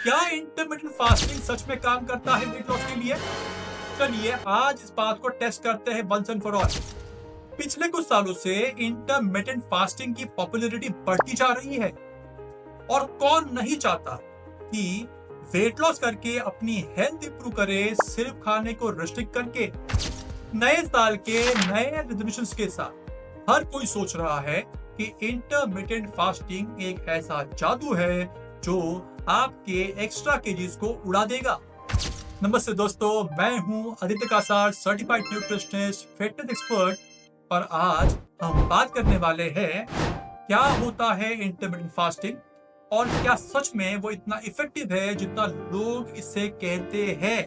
क्या intermittent fasting सच में काम करता है वेट लॉस के लिए? चलिए आज इस बात को टेस्ट करते हैं वंस एंड फॉर ऑल। पिछले कुछ सालों से इंटरमिटेंट फास्टिंग की पॉपुलैरिटी बढ़ती जा रही है और कौन नहीं चाहता कि वेट लॉस करके अपनी हेल्थ इंप्रूव करे सिर्फ खाने को रिस्ट्रिक्ट करके। नए साल के नए रेजोल्यूशंस के साथ हर कोई सोच रहा है कि इंटरमिटेंट फास्टिंग एक ऐसा जादू है जो आपके एक्स्ट्रा केजीज को उड़ा देगा। नमस्ते दोस्तों, मैं हूं Aditya Kasar, certified nutritionist, fitness expert. और आज हम बात करने वाले हैं क्या होता है इंटरमिटेंट फास्टिंग और क्या सच में वो इतना इफेक्टिव है जितना लोग इसे कहते हैं।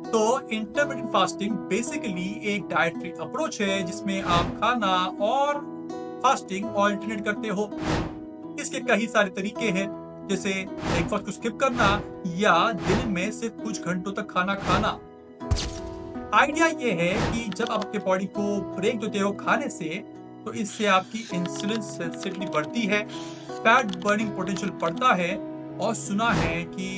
तो इंटरमिटेंट फास्टिंग बेसिकली एक डाइटरी अप्रोच है जिसमें आप खाना और फास्टिंग ऑल्टरनेट करते हो। इसके कई सारे तरीके हैं, जैसे ब्रेकफास्ट को स्किप करना या दिन में सिर्फ कुछ घंटों तक खाना खाना। आइडिया ये है कि जब आप अपने बॉडी को ब्रेक देते हो खाने से, तो इससे आपकी इंसुलिन सेंसिटिविटी बढ़ती है, फैट बर्निंग पोटेंशियल बढ़ता है और सुना है कि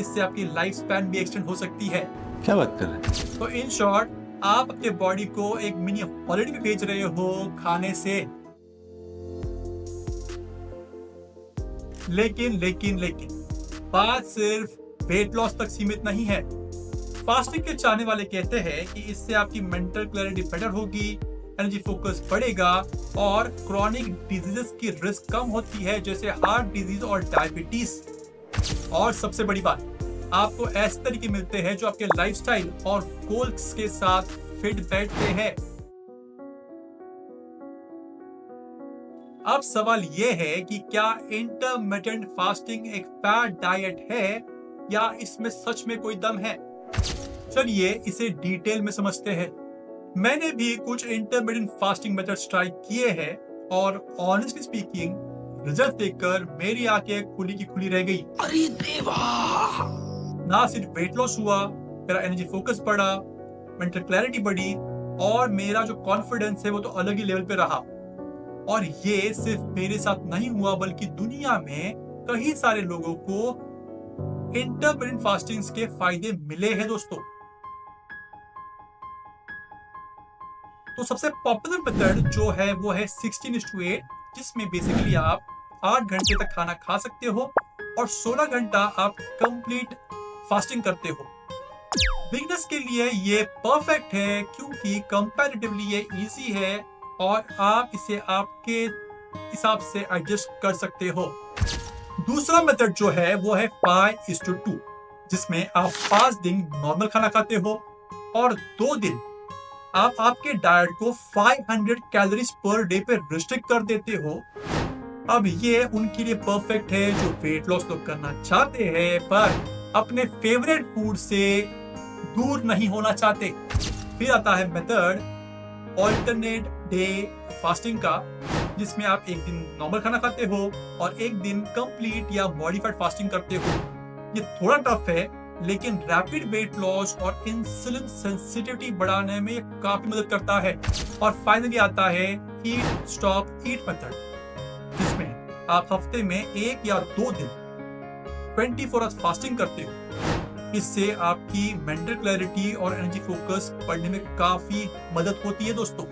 इससे आपकी लाइफ स्पैन भी एक्सटेंड हो सकती है। क्या बात कर रहे हैं? तो इन शॉर्ट, आप अपने बॉडी को एक मिनी हॉलिडे भी भेज रहे हो खाने से। लेकिन बात सिर्फ वेट लॉस तक सीमित नहीं है। फास्टिंग के चाहने वाले कहते हैं कि इससे आपकी मेंटल क्लैरिटी बेटर होगी, एनर्जी फोकस बढ़ेगा और क्रॉनिक डिजीजेस की रिस्क कम होती है, जैसे हार्ट डिजीज और डायबिटीज। और सबसे बड़ी बात, आपको ऐसे तरीके मिलते हैं जो आपके लाइफस्टाइल और गोल्स के साथ फिट बैठते हैं। अब सवाल यह है कि क्या इंटरमिटेंट फास्टिंग एक फैट डाइट है या इसमें सच में कोई दम है। चलिए इसे डिटेल में समझते हैं। मैंने भी कुछ इंटरमिटेंट फास्टिंग मेथड्स ट्राई किए हैं और ऑनेस्टली स्पीकिंग रिजल्ट देखकर मेरी आंखें खुली की खुली रह गई। अरे देवा! ना सिर्फ वेट लॉस हुआ, मेरा एनर्जी फोकस बढ़ा, मेंटल क्लैरिटी बढ़ी और मेरा जो कॉन्फिडेंस है वो तो अलग ही लेवल पे रहा। और ये सिर्फ मेरे साथ नहीं हुआ बल्कि दुनिया में कई सारे लोगों को इंटरमिटेंट फास्टिंग के फायदे मिले हैं दोस्तों। तो सबसे पॉपुलर मेथड जो है वो है 16:8, जिसमें बेसिकली आप 8 घंटे तक खाना खा सकते हो और 16 घंटा आप कंप्लीट फास्टिंग करते हो। बिगनर्स के लिए ये परफेक्ट है क्योंकि कंपैरेटिवली ये इजी है और आप इसे आपके हिसाब से एडजस्ट कर सकते हो। दूसरा मेथड जो है वो है 5:2, जिसमें आप 5 दिन नॉर्मल खाना खाते हो और 2 दिन आप आपके डाइट को 500 कैलोरीज पर डे पे रिस्ट्रिक्ट कर देते हो। अब ये उनके लिए परफेक्ट है जो वेट लॉस तो करना चाहते हैं पर अपने फेवरेट फूड से दूर नहीं होना चाहते। फिर आता है मेथड ऑल्टरनेट डे फास्टिंग का, जिसमें आप एक दिन नॉर्मल खाना खाते हो और एक दिन कंप्लीट या मॉडिफाइड फास्टिंग करते हो। ये थोड़ा टफ है लेकिन रैपिड वेट लॉस और इंसुलिन सेंसिटिविटी बढ़ाने में काफी मदद करता है। और फाइनली आता है ईट स्टॉप ईट मेथड, जिसमें आप हफ्ते में 1 या 2 दिन 24 आवर्स फास्टिंग करते हो। इससे आपकी मेंटल क्लैरिटी और एनर्जी फोकस बढ़ने में काफी मदद होती है दोस्तों।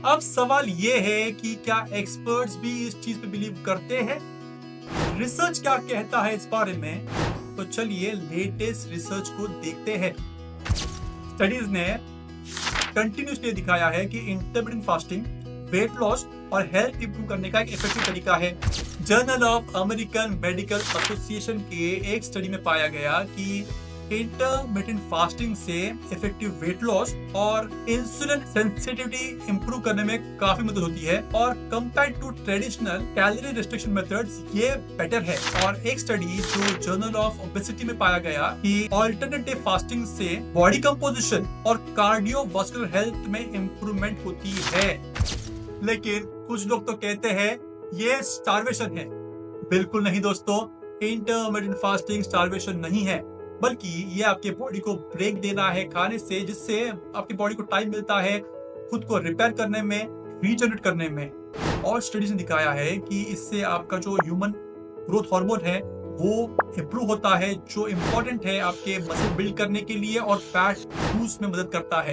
अब सवाल ये है कि क्या एक्सपर्ट्स भी इस चीज पे बिलीव करते हैं? रिसर्च क्या कहता है इस बारे में? तो चलिए लेटेस्ट रिसर्च को देखते हैं। स्टडीज ने कंटिन्यूसली दिखाया है कि इंटरमिटेंट फास्टिंग वेट लॉस और हेल्थ इंप्रूव करने का एक इफेक्टिव तरीका है। Journal of American medical association के एक स्टडी में पाया गया कि इंटरमिटेंट फास्टिंग से इफेक्टिव वेट लॉस और इंसुलिन सेंसिटिविटी इंप्रूव करने में काफी मदद होती है और compare to traditional calorie restriction methods ये बेटर है। और एक स्टडी जो जर्नल ऑफ ओबेसिटी में पाया गया कि ऑल्टरनेटिव फास्टिंग से बॉडी कंपोजिशन और कार्डियोवास्कुलर हेल्थ में इंप्रूवमेंट होती है। लेकिन कुछ लोग तो कहते हैं ये स्टार्वेशन है। बिल्कुल नहीं दोस्तों, इंटरमिटेंट फास्टिंग स्टार्वेशन नहीं है, बल्कि ये आपके बॉडी को ब्रेक देना है खाने से, जिससे आपकी बॉडी को टाइम मिलता है खुद को रिपेयर करने में, रीजनरेट करने में। और स्टडीज ने दिखाया है कि इससे आपका जो ह्यूमन ग्रोथ हार्मोन है वो इम्प्रूव होता है, जो इम्पोर्टेंट है आपके मसल बिल्ड करने के लिए, और फैट लूज में मदद करता है।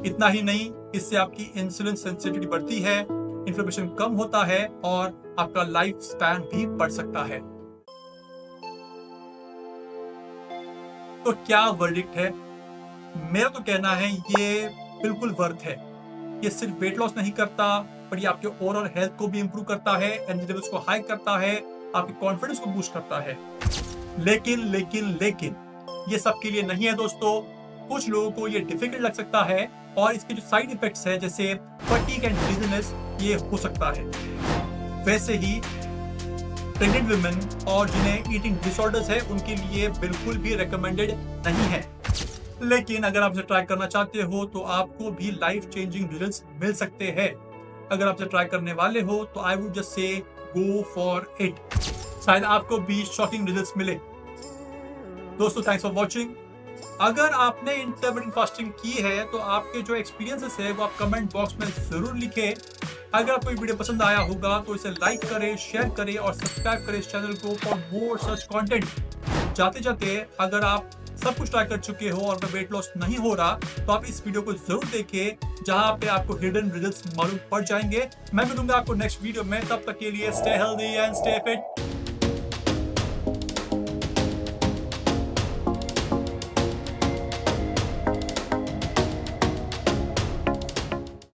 इतना ही नहीं, इससे आपकी इंसुलिन सेंसिटिविटी बढ़ती है, इन्फ्लेमेशन कम होता है और आपका लाइफ स्पैन भी बढ़ सकता है। तो क्या वर्डिक्ट है? मेरा तो कहना है ये बिल्कुल वर्थ है। ये सिर्फ वेट लॉस नहीं करता, पर ये आपके ओवरऑल हेल्थ को भी इंप्रूव करता है, एनर्जी लेवल्स को हाई करता है, आपके कॉन्फिडेंस को बूस्ट करता है। लेकिन ये सबके लिए नहीं है दोस्तों। कुछ लोगों को ये डिफिकल्ट लग सकता है और इसके जो साइड इफेक्ट्स है जैसे फटीग एंड डिजीनेस ये हो सकता है। वैसे ही प्रेग्नेंट वुमेन और जिन्हें ईटिंग डिसऑर्डर्स है उनके लिए बिल्कुल भी रिकमेंडेड नहीं है। लेकिन अगर आप इसे ट्राई करना चाहते हो तो आपको भी लाइफ चेंजिंग रिजल्ट्स मिल सकते हैं। अगर आप इसे ट्राई करने वाले हो तो I would just say go for it. शायद आपको भी शॉकिंग रिजल्ट्स मिले। दोस्तों, थैंक्स फॉर वॉचिंग। अगर आपने इंटरमिटेंट फास्टिंग की है तो आपके जो एक्सपीरियंसेस है वो आप कमेंट बॉक्स में जरूर लिखें। अगर आपको ये वीडियो पसंद आया होगा तो इसे लाइक करें, शेयर करें और सब्सक्राइब करें इस चैनल को फॉर मोर सच कंटेंट। जाते जाते अगर आप सब कुछ ट्राई कर चुके हो और वेट लॉस नहीं हो रहा तो आप इस वीडियो को जरूर देखें, जहां पे आपको हिडन रिजल्ट्स मालूम पड़ जाएंगे। मैं मिलूंगा आपको नेक्स्ट वीडियो में, तब तक के लिए stay healthy and stay fit.